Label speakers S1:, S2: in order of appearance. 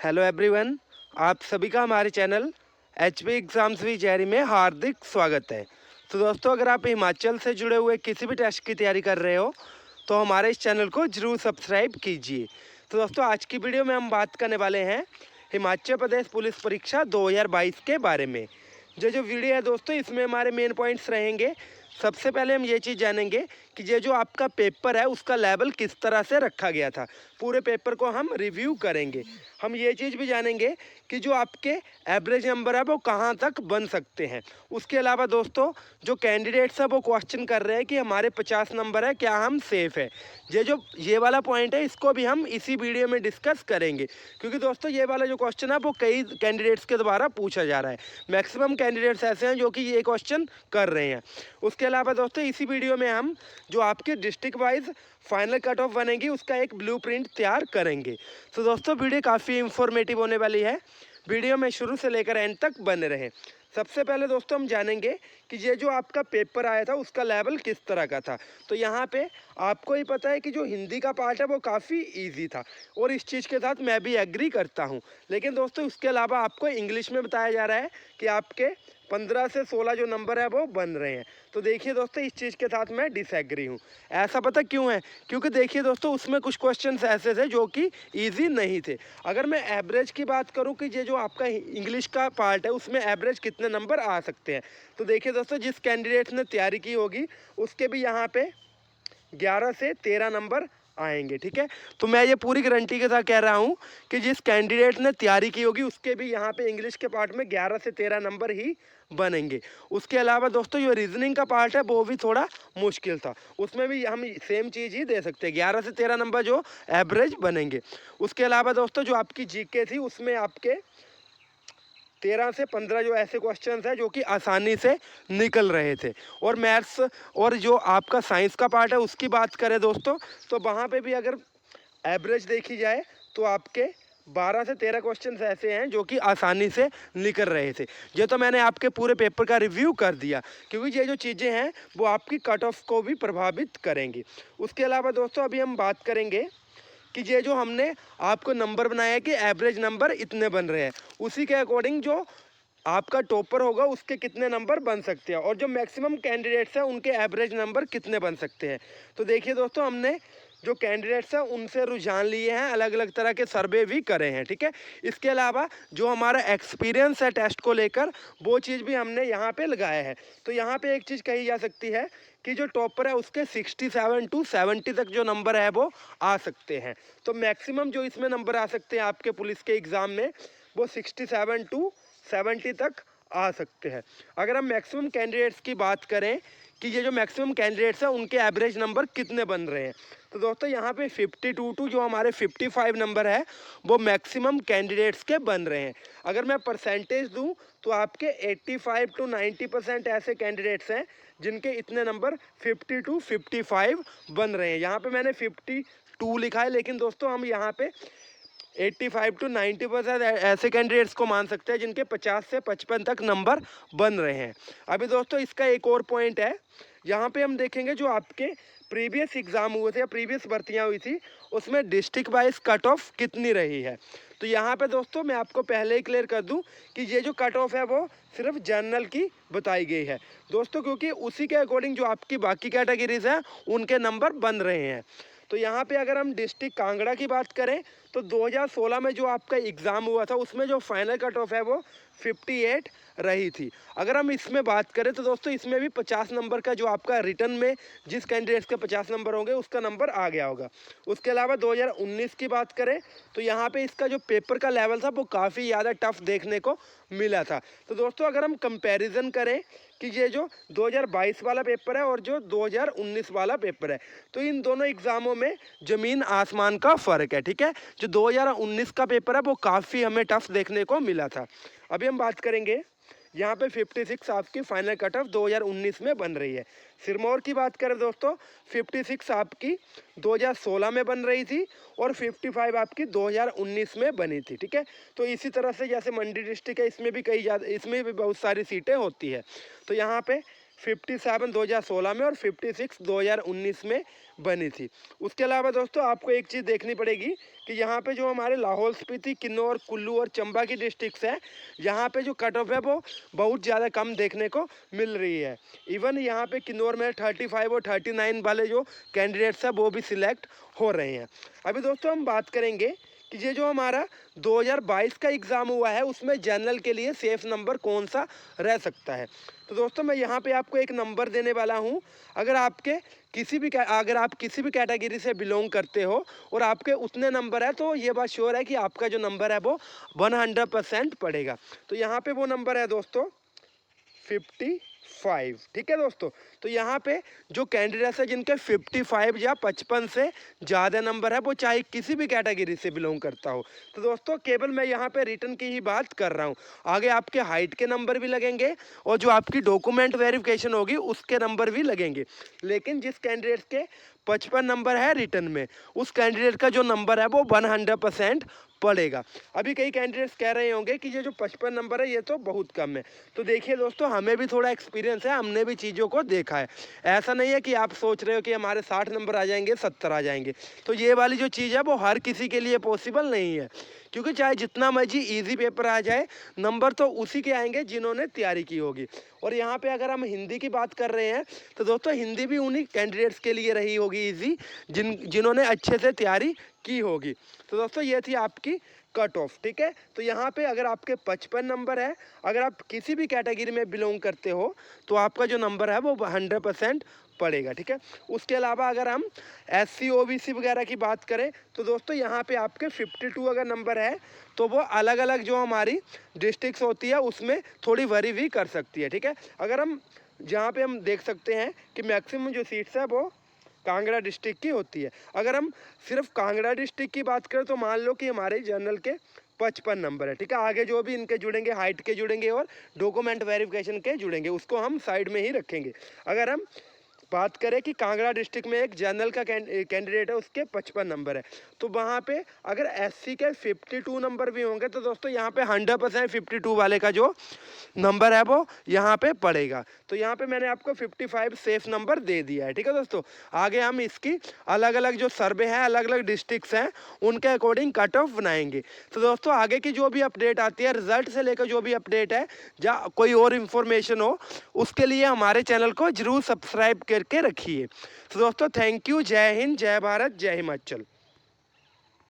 S1: Hello everyone, आप सभी का हमारे चैनल एचपी एग्ज़ाम्स वी जैरी में हार्दिक स्वागत है। तो दोस्तों, अगर आप हिमाचल से जुड़े हुए किसी भी टेस्ट की तैयारी कर रहे हो तो हमारे इस चैनल को ज़रूर सब्सक्राइब कीजिए। तो दोस्तों, आज की वीडियो में हम बात करने वाले हैं हिमाचल प्रदेश पुलिस परीक्षा 2022 के बारे में। जो वीडियो है दोस्तों, इसमें हमारे मेन पॉइंट्स रहेंगे। सबसे पहले हम ये चीज़ जानेंगे कि ये जो आपका पेपर है उसका लेवल किस तरह से रखा गया था। पूरे पेपर को हम रिव्यू करेंगे। हम ये चीज़ भी जानेंगे कि जो आपके एवरेज नंबर है वो कहाँ तक बन सकते हैं। उसके अलावा दोस्तों, जो कैंडिडेट्स हैं वो क्वेश्चन कर रहे हैं कि हमारे 50 नंबर है, क्या हम सेफ़ है। ये वाला पॉइंट है, इसको भी हम इसी वीडियो में डिस्कस करेंगे, क्योंकि दोस्तों ये वाला जो क्वेश्चन है वो कई कैंडिडेट्स के द्वारा पूछा जा रहा है। मैक्सिमम कैंडिडेट्स ऐसे हैं जो कि ये क्वेश्चन कर रहे हैं। उसके अलावा दोस्तों, इसी वीडियो में हम जो आपके district wise final cut off बनेगी उसका एक ब्लूप्रिंट तैयार करेंगे। तो दोस्तों, वीडियो काफ़ी इंफॉर्मेटिव होने वाली है। वीडियो में शुरू से लेकर एंड तक बने रहें। सबसे पहले दोस्तों हम जानेंगे कि ये जो आपका पेपर आया था उसका लेवल किस तरह का था। तो यहाँ पे आपको ही पता है कि जो हिंदी का पार्ट है वो काफ़ी इजी था, और इस चीज़ के साथ मैं भी एग्री करता हूँ। लेकिन दोस्तों, उसके अलावा आपको इंग्लिश में बताया जा रहा है कि आपके 15 से 16 जो नंबर है वो बन रहे हैं। तो देखिए दोस्तों, इस चीज़ के साथ मैं डिसएग्री हूँ। ऐसा पता क्यों है? क्योंकि देखिए दोस्तों, उसमें कुछ क्वेश्चंस ऐसे थे जो कि इजी नहीं थे। अगर मैं एवरेज की बात करूं कि ये जो आपका इंग्लिश का पार्ट है उसमें एवरेज कितने नंबर आ सकते हैं, तो देखिए दोस्तों, जिस कैंडिडेट ने तैयारी की होगी उसके भी यहाँ पे 11 से 13 नंबर आएंगे। ठीक है, तो मैं ये पूरी गारंटी के साथ कह रहा हूँ कि जिस कैंडिडेट ने तैयारी की होगी उसके भी यहाँ पे इंग्लिश के पार्ट में 11 से 13 नंबर ही बनेंगे। उसके अलावा दोस्तों, जो रीजनिंग का पार्ट है वो भी थोड़ा मुश्किल था, उसमें भी हम सेम चीज़ ही दे सकते हैं, 11 से 13 नंबर जो एवरेज बनेंगे। उसके अलावा दोस्तों, जो आपकी जीके थी उसमें आपके 13 से 15 जो ऐसे क्वेश्चंस हैं जो कि आसानी से निकल रहे थे। और मैथ्स और जो आपका साइंस का पार्ट है उसकी बात करें दोस्तों, तो वहाँ पे भी अगर एवरेज देखी जाए तो आपके 12 से 13 क्वेश्चंस ऐसे हैं जो कि आसानी से निकल रहे थे। ये तो मैंने आपके पूरे पेपर का रिव्यू कर दिया, क्योंकि ये जो चीज़ें हैं वो आपकी कट ऑफ को भी प्रभावित करेंगी। उसके अलावा दोस्तों, अभी हम बात करेंगे कि ये जो हमने आपको नंबर बनाया है कि एवरेज नंबर इतने बन रहे हैं, उसी के अकॉर्डिंग जो आपका टॉपर होगा उसके कितने नंबर बन सकते हैं, और जो मैक्सिमम कैंडिडेट्स हैं उनके एवरेज नंबर कितने बन सकते हैं। तो देखिए दोस्तों, हमने जो कैंडिडेट्स हैं उनसे रुझान लिए हैं, अलग अलग तरह के सर्वे भी करे हैं। ठीक है, इसके अलावा जो हमारा एक्सपीरियंस है टेस्ट को लेकर वो चीज़ भी हमने यहाँ पे लगाया है। तो यहाँ पे एक चीज़ कही जा सकती है कि जो टॉपर है उसके 67 टू 70 तक जो नंबर है वो आ सकते हैं। तो मैक्सिमम जो इसमें नंबर आ सकते हैं आपके पुलिस के एग्ज़ाम में वो 67 टू 70 तक आ सकते हैं। अगर हम मैक्सिमम कैंडिडेट्स की बात करें कि ये जो मैक्सिमम कैंडिडेट्स हैं उनके एवरेज नंबर कितने बन रहे हैं, तो दोस्तों यहाँ पे 52 टू जो हमारे 55 नंबर है वो मैक्सिमम कैंडिडेट्स के बन रहे हैं। अगर मैं परसेंटेज दूं तो आपके 85 टू 90% ऐसे कैंडिडेट्स हैं जिनके इतने नंबर 50 टू 55 बन रहे हैं। यहाँ पे मैंने 52 लिखा है, लेकिन दोस्तों हम यहाँ पे 85 टू 90% ऐसे कैंडिडेट्स को मान सकते हैं जिनके 50 से 55 तक नंबर बन रहे हैं। अभी दोस्तों, इसका एक और पॉइंट है, यहाँ पे हम देखेंगे जो आपके प्रीवियस एग्ज़ाम हुए थे या प्रीवियस भर्तियाँ हुई थी उसमें डिस्ट्रिक्ट वाइज कट ऑफ कितनी रही है। तो यहाँ पे दोस्तों मैं आपको पहले ही क्लियर कर दूँ कि ये जो कट ऑफ है वो सिर्फ जनरल की बताई गई है दोस्तों, क्योंकि उसी के अकॉर्डिंग जो आपकी बाकी कैटेगरीज हैं उनके नंबर बन रहे हैं। तो यहाँ पे अगर हम डिस्ट्रिक्ट कांगड़ा की बात करें तो 2016 में जो आपका एग्ज़ाम हुआ था उसमें जो फाइनल कट ऑफ है वो 58 रही थी। अगर हम इसमें बात करें तो दोस्तों इसमें भी 50 नंबर का जो आपका रिटर्न में जिस कैंडिडेट्स के 50 नंबर होंगे उसका नंबर आ गया होगा। उसके अलावा 2019 की बात करें तो यहाँ पे इसका जो पेपर का लेवल था वो काफ़ी ज़्यादा टफ देखने को मिला था। तो दोस्तों, अगर हम कंपैरिजन करें कि ये जो 2022 वाला पेपर है और जो 2019 वाला पेपर है, तो इन दोनों एग्ज़ामों में ज़मीन आसमान का फ़र्क है। ठीक है, जो 2019 का पेपर है वो काफ़ी हमें टफ देखने को मिला था। अभी हम बात करेंगे यहाँ पे 56 आपकी फाइनल कट ऑफ 2019 में बन रही है। सिरमौर की बात करें दोस्तों, 56 आपकी 2016 में बन रही थी और 55 आपकी 2019 में बनी थी। ठीक है, तो इसी तरह से जैसे मंडी डिस्ट्रिक्ट है इसमें भी बहुत सारी सीटें होती है। तो यहाँ पे 57 2016 में और 56 2019 में बनी थी। उसके अलावा दोस्तों आपको एक चीज़ देखनी पड़ेगी कि यहाँ पे जो हमारे लाहौल स्पीति, किन्नौर, कुल्लू और चंबा की डिस्ट्रिक्ट्स हैं, यहाँ पे जो कट ऑफ है वो बहुत ज़्यादा कम देखने को मिल रही है। इवन यहाँ पे किन्नौर में 35 और 39 वाले जो कैंडिडेट्स हैं वो भी सिलेक्ट हो रहे हैं। अभी दोस्तों हम बात करेंगे कि ये जो हमारा 2022 का एग्ज़ाम हुआ है उसमें जनरल के लिए सेफ नंबर कौन सा रह सकता है। तो दोस्तों मैं यहाँ पे आपको एक नंबर देने वाला हूँ। अगर आप किसी भी कैटेगरी से बिलोंग करते हो और आपके उतने नंबर है तो ये बात श्योर है कि आपका जो नंबर है वो 100% पड़ेगा। तो यहाँ पे वो नंबर है दोस्तों 55। ठीक है दोस्तों, तो यहाँ पे जो कैंडिडेट्स है जिनके 55 या 55 से ज़्यादा नंबर है वो चाहे किसी भी कैटेगरी से बिलोंग करता हो, तो दोस्तों केवल मैं यहाँ पे रिटर्न की ही बात कर रहा हूँ। आगे आपके हाइट के नंबर भी लगेंगे और जो आपकी डॉक्यूमेंट वेरिफिकेशन होगी उसके नंबर भी लगेंगे। लेकिन जिस कैंडिडेट के 55 नंबर है रिटर्न में, उस कैंडिडेट का जो नंबर है वो 100% पड़ेगा। अभी कई कैंडिडेट्स कह रहे होंगे कि ये जो 55 नंबर है ये तो बहुत कम है। तो देखिए दोस्तों, हमें भी थोड़ा एक्सपीरियंस है, हमने भी चीज़ों को देखा है। ऐसा नहीं है कि आप सोच रहे हो कि हमारे 60 नंबर आ जाएंगे, 70 आ जाएंगे। तो ये वाली जो चीज़ है वो हर किसी के लिए पॉसिबल नहीं है, क्योंकि चाहे जितना मर्जी ईजी पेपर आ जाए, नंबर तो उसी के आएंगे जिन्होंने तैयारी की होगी। और यहाँ पे अगर हम हिंदी की बात कर रहे हैं तो दोस्तों हिंदी भी उन्हीं कैंडिडेट्स के लिए रही होगी ईजी जिन्होंने अच्छे से तैयारी की होगी। तो दोस्तों ये थी आपकी कट ऑफ। ठीक है, तो यहाँ पे अगर आपके 55 नंबर है, अगर आप किसी भी कैटेगरी में बिलोंग करते हो तो आपका जो नंबर है वो 100% पड़ेगा। ठीक है, उसके अलावा अगर हम SC OBC वगैरह की बात करें तो दोस्तों यहाँ पे आपके 52 अगर नंबर है तो वो अलग अलग जो हमारी डिस्ट्रिक्ट्स होती है उसमें थोड़ी वरी भी कर सकती है। ठीक है, अगर हम जहाँ पे हम देख सकते हैं कि मैक्सिमम जो सीट्स है वो कांगड़ा डिस्ट्रिक्ट की होती है। अगर हम सिर्फ कांगड़ा डिस्ट्रिक्ट की बात करें तो मान लो कि हमारे जनरल के 55 नंबर है। ठीक है, आगे जो भी इनके जुड़ेंगे हाइट के जुड़ेंगे और डॉक्यूमेंट वेरिफिकेशन के जुड़ेंगे, उसको हम साइड में ही रखेंगे। अगर हम बात करें कि कांगड़ा डिस्ट्रिक्ट में एक जनरल का कैंडिडेट है, उसके 55 नंबर है, तो वहाँ पे अगर SC के 52 नंबर भी होंगे तो दोस्तों यहाँ पे 100% 52 वाले का जो नंबर है वो यहाँ पे पड़ेगा। तो यहाँ पे मैंने आपको 55 सेफ नंबर दे दिया है। ठीक है दोस्तों, आगे हम इसकी अलग अलग जो सर्वे है, अलग अलग डिस्ट्रिक्ट्स हैं, उनके अकॉर्डिंग कट ऑफ बनाएंगे। तो दोस्तों आगे की जो भी अपडेट आती है, रिजल्ट से लेकर जो भी अपडेट है या कोई और इन्फॉर्मेशन हो, उसके लिए हमारे चैनल को जरूर सब्सक्राइब करके रखिए। तो दोस्तों थैंक यू, जय हिंद, जय भारत, जय हिमाचल।